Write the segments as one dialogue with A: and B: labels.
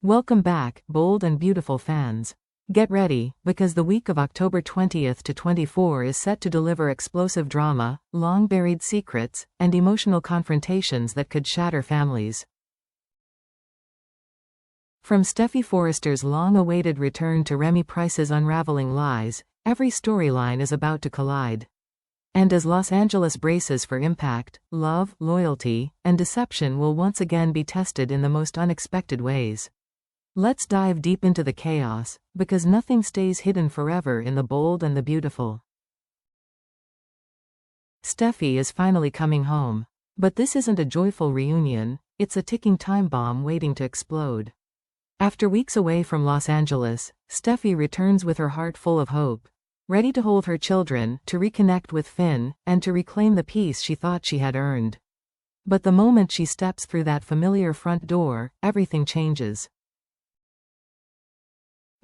A: Welcome back, bold and beautiful fans. Get ready, because the week of October 20th to 24 is set to deliver explosive drama, long-buried secrets, and emotional confrontations that could shatter families. From Steffy Forrester's long-awaited return to Remy Price's unraveling lies, every storyline is about to collide. And as Los Angeles braces for impact, love, loyalty, and deception will once again be tested in the most unexpected ways. Let's dive deep into the chaos, because nothing stays hidden forever in The Bold and the Beautiful. Steffy is finally coming home. But this isn't a joyful reunion, it's a ticking time bomb waiting to explode. After weeks away from Los Angeles, Steffy returns with her heart full of hope, ready to hold her children, to reconnect with Finn, and to reclaim the peace she thought she had earned. But the moment she steps through that familiar front door, everything changes.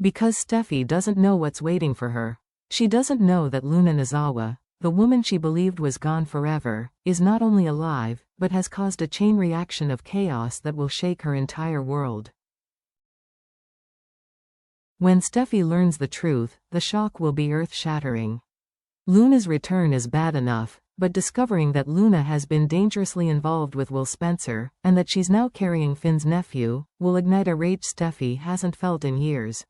A: Because Steffy doesn't know what's waiting for her. She doesn't know that Luna Nozawa, the woman she believed was gone forever, is not only alive, but has caused a chain reaction of chaos that will shake her entire world. When Steffy learns the truth, the shock will be earth-shattering. Luna's return is bad enough, but discovering that Luna has been dangerously involved with Will Spencer, and that she's now carrying Finn's nephew, will ignite a rage Steffy hasn't felt in years.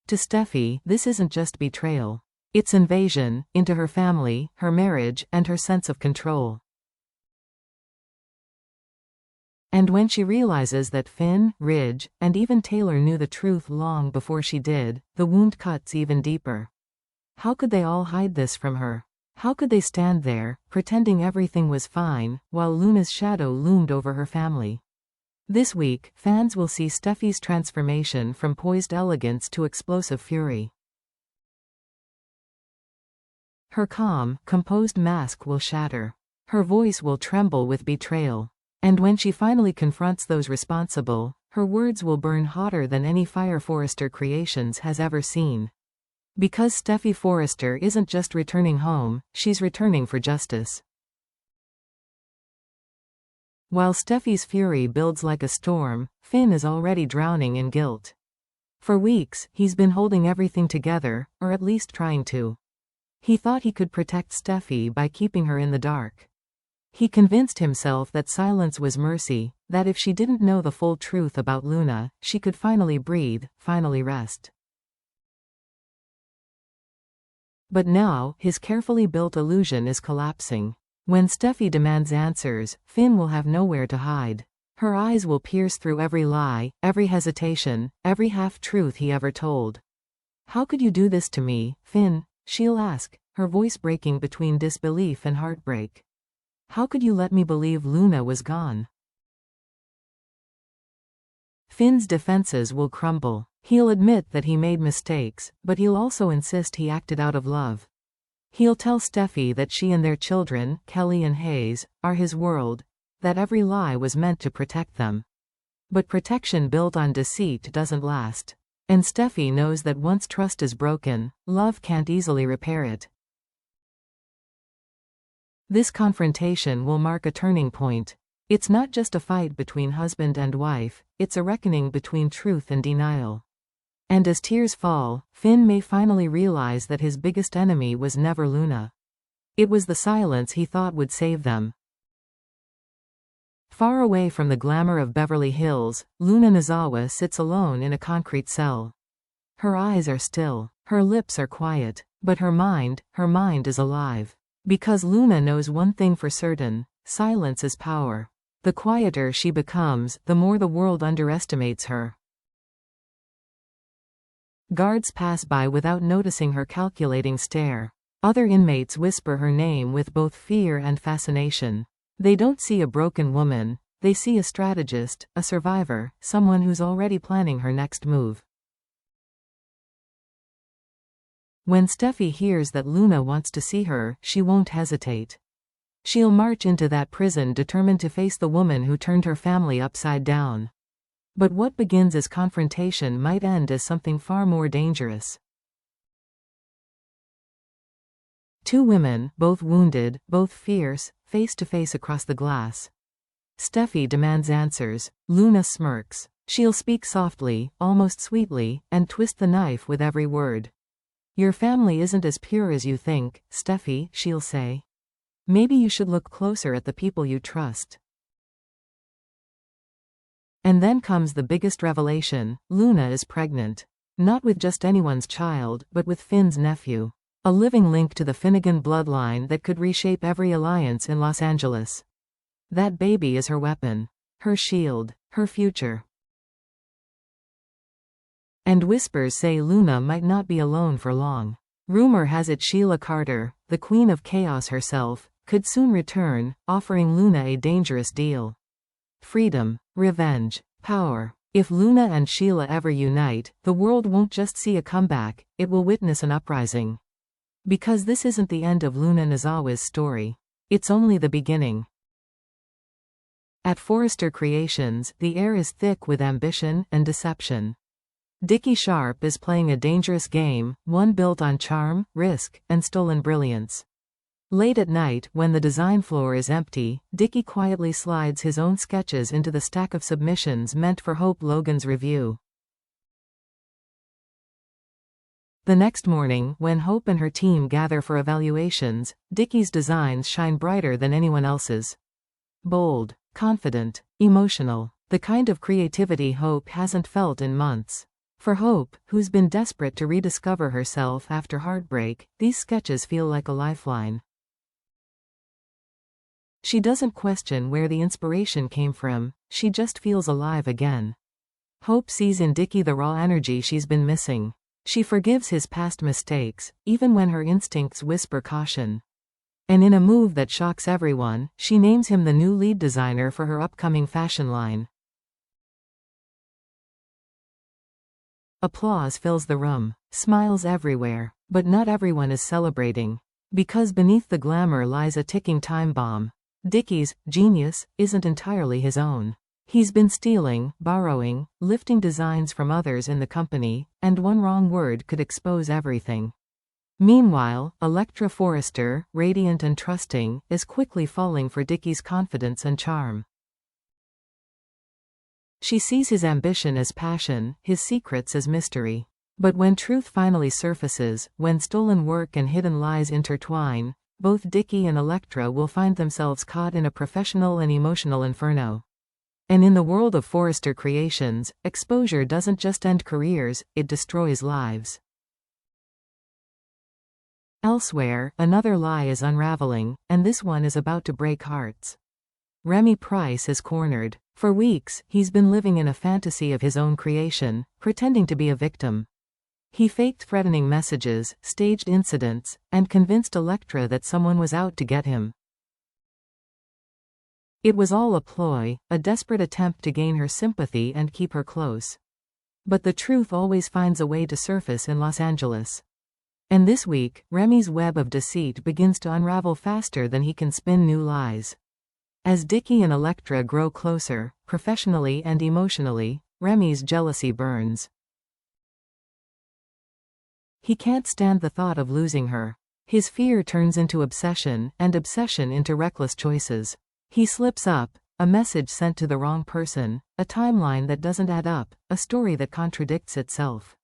A: To Steffy, this isn't just betrayal. It's invasion, into her family, her marriage, and her sense of control. And when she realizes that Finn, Ridge, and even Taylor knew the truth long before she did, the wound cuts even deeper. How could they all hide this from her? How could they stand there, pretending everything was fine, while Luna's shadow loomed over her family? This week, fans will see Steffy's transformation from poised elegance to explosive fury. Her calm, composed mask will shatter. Her voice will tremble with betrayal. And when she finally confronts those responsible, her words will burn hotter than any fire Forrester Creations has ever seen. Because Steffy Forrester isn't just returning home, she's returning for justice. While Steffy's fury builds like a storm, Finn is already drowning in guilt. For weeks, he's been holding everything together, or at least trying to. He thought he could protect Steffy by keeping her in the dark. He convinced himself that silence was mercy, that if she didn't know the full truth about Luna, she could finally breathe, finally rest. But now, his carefully built illusion is collapsing. When Steffy demands answers, Finn will have nowhere to hide. Her eyes will pierce through every lie, every hesitation, every half-truth he ever told. "How could you do this to me, Finn?" she'll ask, her voice breaking between disbelief and heartbreak. "How could you let me believe Luna was gone?" Finn's defenses will crumble. He'll admit that he made mistakes, but he'll also insist he acted out of love. He'll tell Steffy that she and their children, Kelly and Hayes, are his world, that every lie was meant to protect them. But protection built on deceit doesn't last. And Steffy knows that once trust is broken, love can't easily repair it. This confrontation will mark a turning point. It's not just a fight between husband and wife, it's a reckoning between truth and denial. And as tears fall, Finn may finally realize that his biggest enemy was never Luna. It was the silence he thought would save them. Far away from the glamour of Beverly Hills, Luna Nozawa sits alone in a concrete cell. Her eyes are still, her lips are quiet, but her mind is alive. Because Luna knows one thing for certain: silence is power. The quieter she becomes, the more the world underestimates her. Guards pass by without noticing her calculating stare. Other inmates whisper her name with both fear and fascination. They don't see a broken woman, they see a strategist, a survivor, someone who's already planning her next move. When Steffy hears that Luna wants to see her, she won't hesitate. She'll march into that prison determined to face the woman who turned her family upside down. But what begins as confrontation might end as something far more dangerous. Two women, both wounded, both fierce, face to face across the glass. Steffy demands answers. Luna smirks. She'll speak softly, almost sweetly, and twist the knife with every word. Your family isn't as pure as you think, Steffi, she'll say. Maybe you should look closer at the people you trust. And then comes the biggest revelation: Luna is pregnant. Not with just anyone's child, but with Finn's nephew. A living link to the Finnegan bloodline that could reshape every alliance in Los Angeles. That baby is her weapon. Her shield. Her future. And whispers say Luna might not be alone for long. Rumor has it Sheila Carter, the Queen of Chaos herself, could soon return, offering Luna a dangerous deal. Freedom, revenge, power. If Luna and Sheila ever unite, the world won't just see a comeback, it will witness an uprising. Because this isn't the end of Luna Nozawa's story. It's only the beginning. At Forrester Creations, the air is thick with ambition and deception. Dickie Sharp is playing a dangerous game, one built on charm, risk, and stolen brilliance. Late at night, when the design floor is empty, Dickie quietly slides his own sketches into the stack of submissions meant for Hope Logan's review. The next morning, when Hope and her team gather for evaluations, Dickie's designs shine brighter than anyone else's. Bold, confident, emotional. The kind of creativity Hope hasn't felt in months. For Hope, who's been desperate to rediscover herself after heartbreak, these sketches feel like a lifeline. She doesn't question where the inspiration came from, she just feels alive again. Hope sees in Dickie the raw energy she's been missing. She forgives his past mistakes, even when her instincts whisper caution. And in a move that shocks everyone, she names him the new lead designer for her upcoming fashion line. Applause fills the room, smiles everywhere, but not everyone is celebrating. Because beneath the glamour lies a ticking time bomb. Dickie's genius isn't entirely his own. He's been stealing, borrowing, lifting designs from others in the company, and one wrong word could expose everything. Meanwhile, Electra Forrester, radiant and trusting, is quickly falling for Dickie's confidence and charm. She sees his ambition as passion, his secrets as mystery. But when truth finally surfaces, when stolen work and hidden lies intertwine, both Dickie and Electra will find themselves caught in a professional and emotional inferno. And in the world of Forrester Creations, exposure doesn't just end careers, it destroys lives. Elsewhere, another lie is unraveling, and this one is about to break hearts. Remy Price is cornered. For weeks, he's been living in a fantasy of his own creation, pretending to be a victim. He faked threatening messages, staged incidents, and convinced Electra that someone was out to get him. It was all a ploy, a desperate attempt to gain her sympathy and keep her close. But the truth always finds a way to surface in Los Angeles. And this week, Remy's web of deceit begins to unravel faster than he can spin new lies. As Dickie and Electra grow closer, professionally and emotionally, Remy's jealousy burns. He can't stand the thought of losing her. His fear turns into obsession, and obsession into reckless choices. He slips up, a message sent to the wrong person, a timeline that doesn't add up, a story that contradicts itself.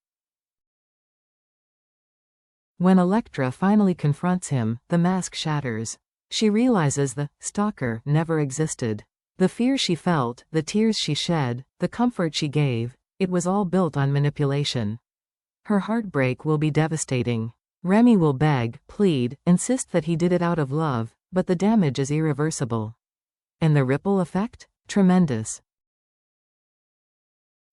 A: When Electra finally confronts him, the mask shatters. She realizes the stalker never existed. The fear she felt, the tears she shed, the comfort she gave, it was all built on manipulation. Her heartbreak will be devastating. Remy will beg, plead, insist that he did it out of love, but the damage is irreversible. And the ripple effect? Tremendous.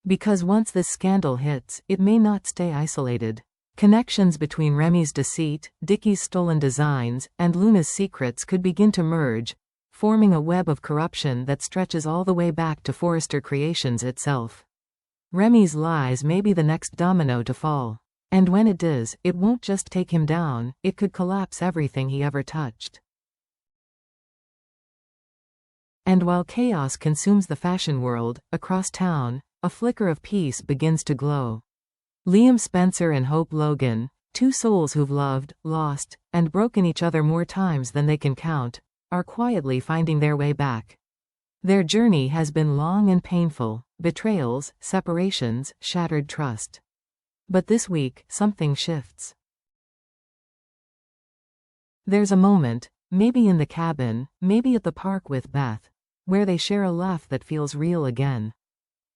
A: Because once this scandal hits, it may not stay isolated. Connections between Remy's deceit, Dickie's stolen designs, and Luna's secrets could begin to merge, forming a web of corruption that stretches all the way back to Forrester Creations itself. Remy's lies may be the next domino to fall. And when it does, it won't just take him down, it could collapse everything he ever touched. And while chaos consumes the fashion world, across town, a flicker of peace begins to glow. Liam Spencer and Hope Logan, two souls who've loved, lost, and broken each other more times than they can count, are quietly finding their way back. Their journey has been long and painful, betrayals, separations, shattered trust. But this week, something shifts. There's a moment, maybe in the cabin, maybe at the park with Beth, where they share a laugh that feels real again.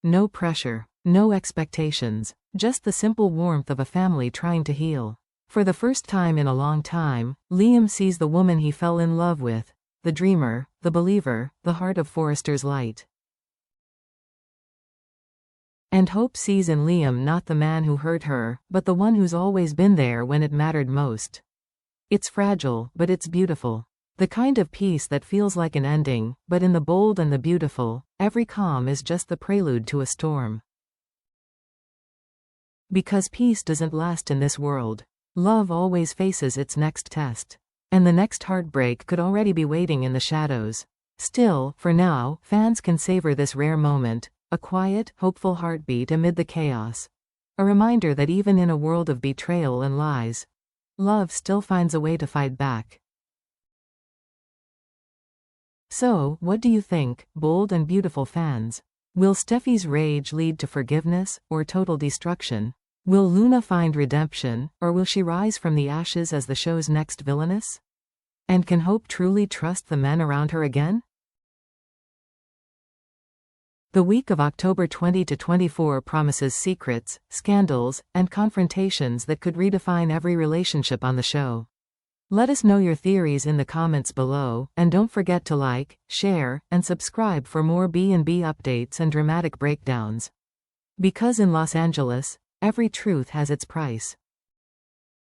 A: No pressure, no expectations, just the simple warmth of a family trying to heal. For the first time in a long time, Liam sees the woman he fell in love with, the dreamer, the believer, the heart of Forrester's light. And Hope sees in Liam not the man who hurt her, but the one who's always been there when it mattered most. It's fragile, but it's beautiful. The kind of peace that feels like an ending, but in the bold and the beautiful, every calm is just the prelude to a storm. Because peace doesn't last in this world. Love always faces its next test. And the next heartbreak could already be waiting in the shadows. Still, for now, fans can savor this rare moment, a quiet, hopeful heartbeat amid the chaos. A reminder that even in a world of betrayal and lies, love still finds a way to fight back. So, what do you think, bold and beautiful fans? Will Steffi's rage lead to forgiveness, or total destruction? Will Luna find redemption, or will she rise from the ashes as the show's next villainess? And can Hope truly trust the men around her again? The week of October 20 to 24 promises secrets, scandals, and confrontations that could redefine every relationship on the show. Let us know your theories in the comments below, and don't forget to like, share, and subscribe for more B&B updates and dramatic breakdowns. Because in Los Angeles, every truth has its price.